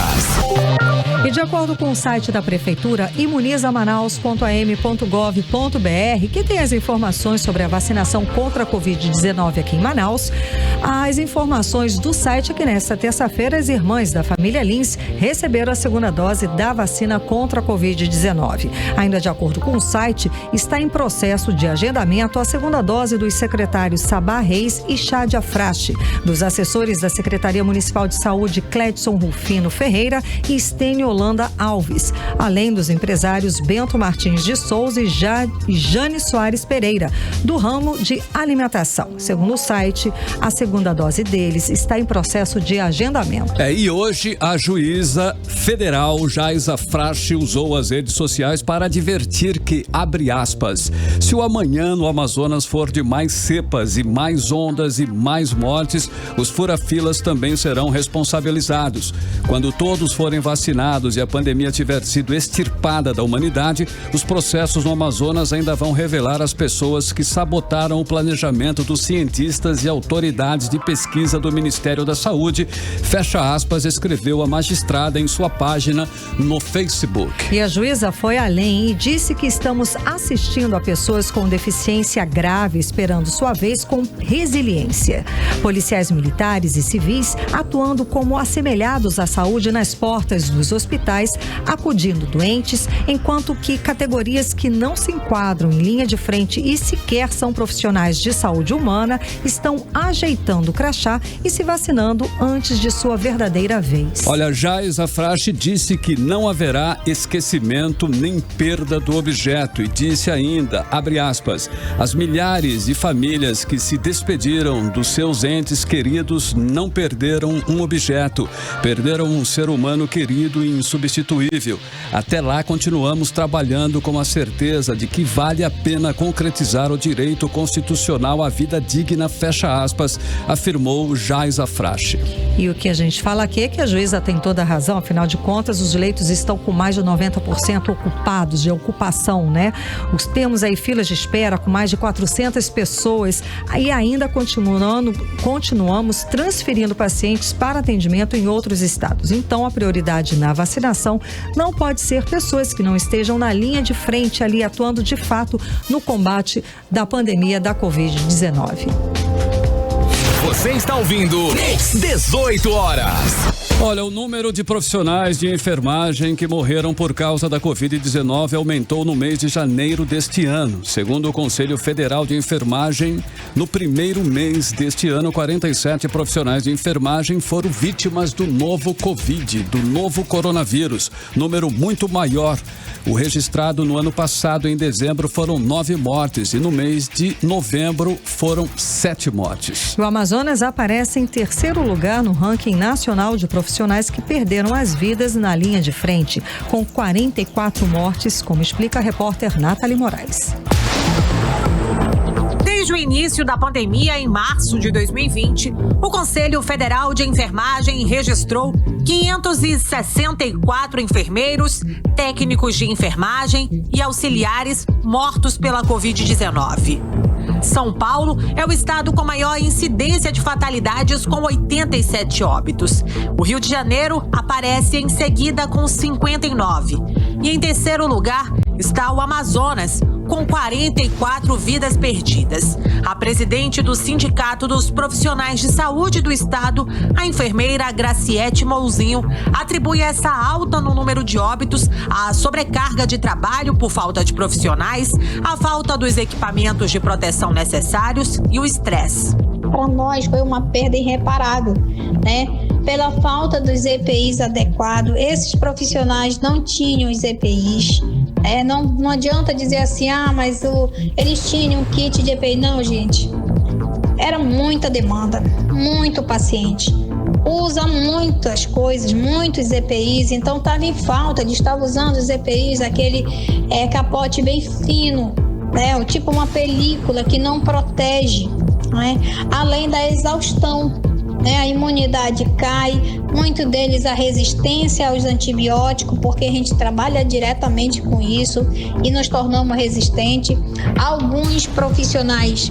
E de acordo com o site da Prefeitura, imunizamanaus.am.gov.br, que tem as informações sobre a vacinação contra a Covid-19 aqui em Manaus, as informações do site é que nesta terça-feira as irmãs da família Lins receberam a segunda dose da vacina contra a Covid-19. Ainda de acordo com o site, está em processo de agendamento a segunda dose dos secretários Sabá Reis e Chádia Frache, dos assessores da Secretaria Municipal de Saúde Cledson Rufino Ferreira e Estênio Holanda Alves, além dos empresários Bento Martins de Souza e Jane Soares Pereira, do ramo de alimentação. Segundo o site, a segunda dose deles está em processo de agendamento. E hoje a juíza federal Jaisa Frache usou as redes sociais para advertir que, abre aspas, se o amanhã no Amazonas for de mais cepas e mais ondas e mais mortes, os fura-filas também serão responsabilizados. Quando todos forem vacinados e a pandemia tiver sido extirpada da humanidade, os processos no Amazonas ainda vão revelar as pessoas que sabotaram o planejamento dos cientistas e autoridades de pesquisa do Ministério da Saúde, fecha aspas, escreveu a magistrada em sua página no Facebook. E a juíza foi além e disse que estamos assistindo a pessoas com deficiência grave, esperando sua vez com resiliência. Policiais militares e civis atuando como assemelhados à saúde nas portas dos hospitais, acudindo doentes, enquanto que categorias que não se enquadram em linha de frente e sequer são profissionais de saúde humana estão ajeitando o crachá e se vacinando antes de sua verdadeira vez. Olha, Jaisa Frache disse que não haverá esquecimento nem perda do objeto e disse ainda, abre aspas, as milhares de famílias que se despediram dos seus entes queridos não perderam um objeto, perderam um ser humano querido e insubstituível. Até lá, continuamos trabalhando com a certeza de que vale a pena concretizar o direito constitucional à vida digna, fecha aspas, afirmou Jaisa Frache. E o que a gente fala aqui é que a juíza tem toda a razão, afinal de contas, os leitos estão com mais de 90% ocupados, de ocupação, né? Temos aí filas de espera com mais de 400 pessoas e ainda continuamos transferindo pacientes para atendimento em outros estados. Então, a prioridade na vacinação não pode ser pessoas que não estejam na linha de frente ali atuando de fato no combate da pandemia da Covid-19. Você está ouvindo 18 horas. Olha, o número de profissionais de enfermagem que morreram por causa da Covid-19 aumentou no mês de janeiro deste ano. Segundo o Conselho Federal de Enfermagem, no primeiro mês deste ano, 47 profissionais de enfermagem foram vítimas do novo Covid, do novo coronavírus, número muito maior. O registrado no ano passado, em dezembro, foram 9 mortes e no mês de novembro foram 7 mortes. O Amazonas Amazonas aparece em terceiro lugar no ranking nacional de profissionais que perderam as vidas na linha de frente, com 44 mortes, como explica a repórter Nathalie Moraes. Desde o início da pandemia, em março de 2020, o Conselho Federal de Enfermagem registrou 564 enfermeiros, técnicos de enfermagem e auxiliares mortos pela Covid-19. São Paulo é o estado com maior incidência de fatalidades, com 87 óbitos. O Rio de Janeiro aparece em seguida com 59. E em terceiro lugar está o Amazonas, com 44 vidas perdidas. A presidente do Sindicato dos Profissionais de Saúde do Estado, a enfermeira Graciete Mouzinho, atribui essa alta no número de óbitos à sobrecarga de trabalho por falta de profissionais, à falta dos equipamentos de proteção necessários e o estresse. Para nós foi uma perda irreparável, né? Pela falta dos EPIs adequados, esses profissionais não tinham os EPIs. Não adianta dizer assim, mas eles tinham um kit de EPI. Não, gente. Era muita demanda, muito paciente. Usa muitas coisas, muitos EPIs, então estava em falta de estar usando os EPIs, aquele capote bem fino, né? Tipo uma película que não protege, né? Além da exaustão. A imunidade cai, muito deles a resistência aos antibióticos, porque a gente trabalha diretamente com isso e nos tornamos resistentes. Alguns profissionais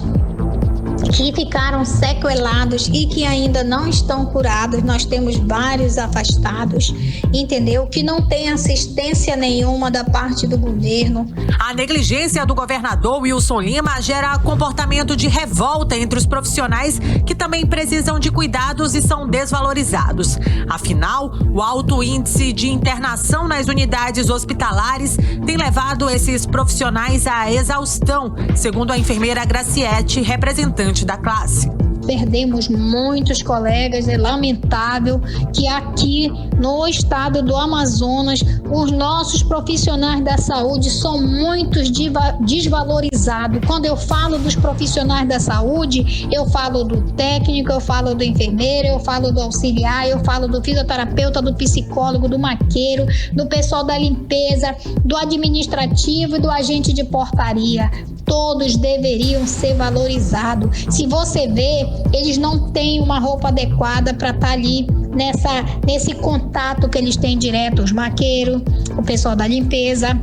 que ficaram sequelados e que ainda não estão curados, nós temos vários afastados, entendeu? Que não tem assistência nenhuma da parte do governo. A negligência do governador Wilson Lima gera comportamento de revolta entre os profissionais que também precisam de cuidados e são desvalorizados. Afinal, o alto índice de internação nas unidades hospitalares tem levado esses profissionais à exaustão, segundo a enfermeira Graciete, representante da classe. Perdemos muitos colegas, é lamentável que aqui no estado do Amazonas os nossos profissionais da saúde são muito desvalorizados. Quando eu falo dos profissionais da saúde, eu falo do técnico, eu falo do enfermeiro, eu falo do auxiliar, eu falo do fisioterapeuta, do psicólogo, do maqueiro, do pessoal da limpeza, do administrativo e do agente de portaria. Todos deveriam ser valorizados. Se você vê, eles não têm uma roupa adequada para estar ali nesse contato que eles têm direto, os maqueiros, o pessoal da limpeza.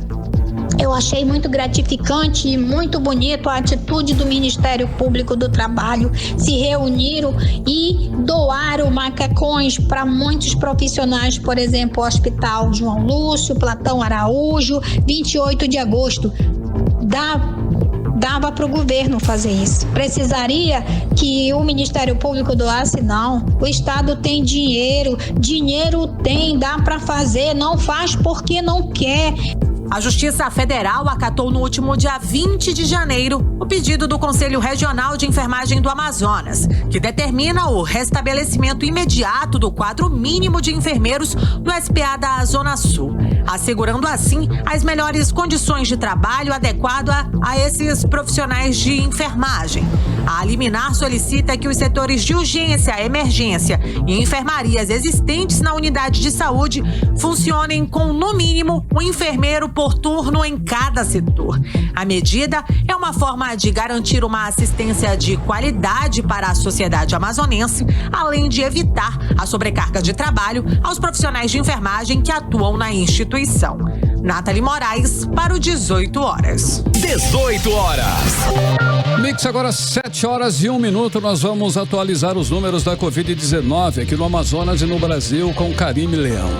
Eu achei muito gratificante e muito bonito a atitude do Ministério Público do Trabalho. Se reuniram e doaram macacões para muitos profissionais, por exemplo, o Hospital João Lúcio, Platão Araújo, 28 de agosto. Dava para o governo fazer isso. Precisaria que o Ministério Público doasse? Não. O Estado tem dinheiro tem, dá para fazer, não faz porque não quer. A Justiça Federal acatou no último dia 20 de janeiro o pedido do Conselho Regional de Enfermagem do Amazonas, que determina o restabelecimento imediato do quadro mínimo de enfermeiros no SPA da Zona Sul, assegurando assim as melhores condições de trabalho adequadas a esses profissionais de enfermagem. A liminar solicita que os setores de urgência, emergência e enfermarias existentes na unidade de saúde funcionem com, no mínimo, um enfermeiro por turno em cada setor. A medida é uma forma de garantir uma assistência de qualidade para a sociedade amazonense, além de evitar a sobrecarga de trabalho aos profissionais de enfermagem que atuam na instituição. Nathalie Moraes para o 18 horas. 18 horas. Mix agora 7 horas e 1 minuto. Nós vamos atualizar os números da Covid-19 aqui no Amazonas e no Brasil com Karime Leão.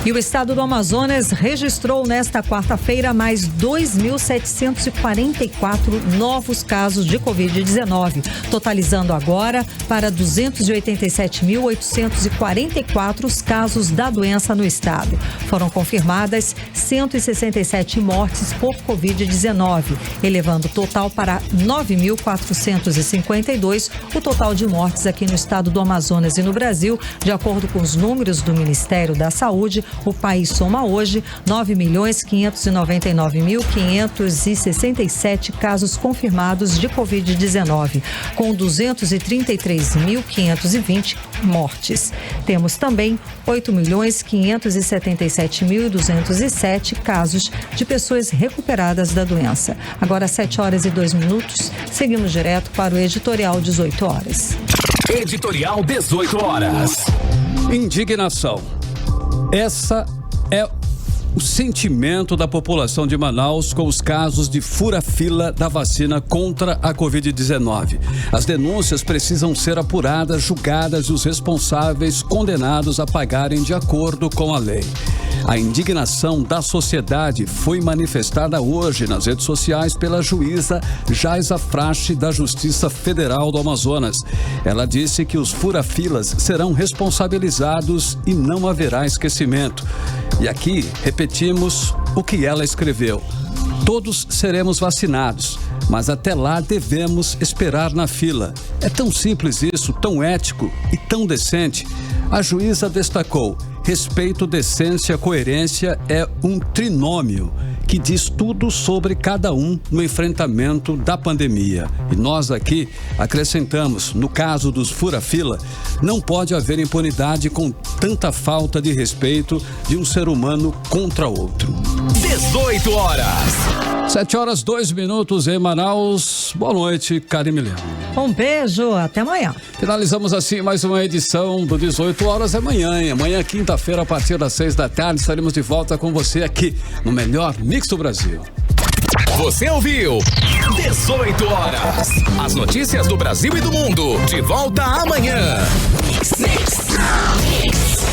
E o estado do Amazonas registrou nesta quarta-feira mais 2.744 novos casos de Covid-19, totalizando agora para 287.844 os casos da doença no estado. Foram confirmadas 167 mortes por Covid-19, elevando o total para 9.452 o total de mortes aqui no estado do Amazonas e no Brasil, de acordo com os números do Ministério da Saúde. O país soma hoje 9.599.567 casos confirmados de Covid-19, com 233.520 mortes. Temos também 8.577.207 casos de pessoas recuperadas da doença. Agora 7h02, seguimos direto para o editorial 18 horas. Editorial 18 horas. Indignação. Essa é o sentimento da população de Manaus com os casos de fura-fila da vacina contra a Covid-19. As denúncias precisam ser apuradas, julgadas e os responsáveis condenados a pagarem de acordo com a lei. A indignação da sociedade foi manifestada hoje nas redes sociais pela juíza Jaisa Frache da Justiça Federal do Amazonas. Ela disse que os fura-filas serão responsabilizados e não haverá esquecimento. E aqui repetimos o que ela escreveu. Todos seremos vacinados, mas até lá devemos esperar na fila. É tão simples isso, tão ético e tão decente. A juíza destacou: respeito, decência, coerência é um trinômio que diz tudo sobre cada um no enfrentamento da pandemia. E nós aqui acrescentamos, no caso dos fura-fila, não pode haver impunidade com tanta falta de respeito de um ser humano contra outro. 18 horas. 7h02 em Manaus. Boa noite, Karime Leão. Um beijo, até amanhã. Finalizamos assim mais uma edição do 18 horas amanhã, hein? Amanhã, quinta-feira, a partir das 6 da tarde, estaremos de volta com você aqui no melhor Mix do Brasil. Você ouviu 18 horas. As notícias do Brasil e do mundo. De volta amanhã. Mix.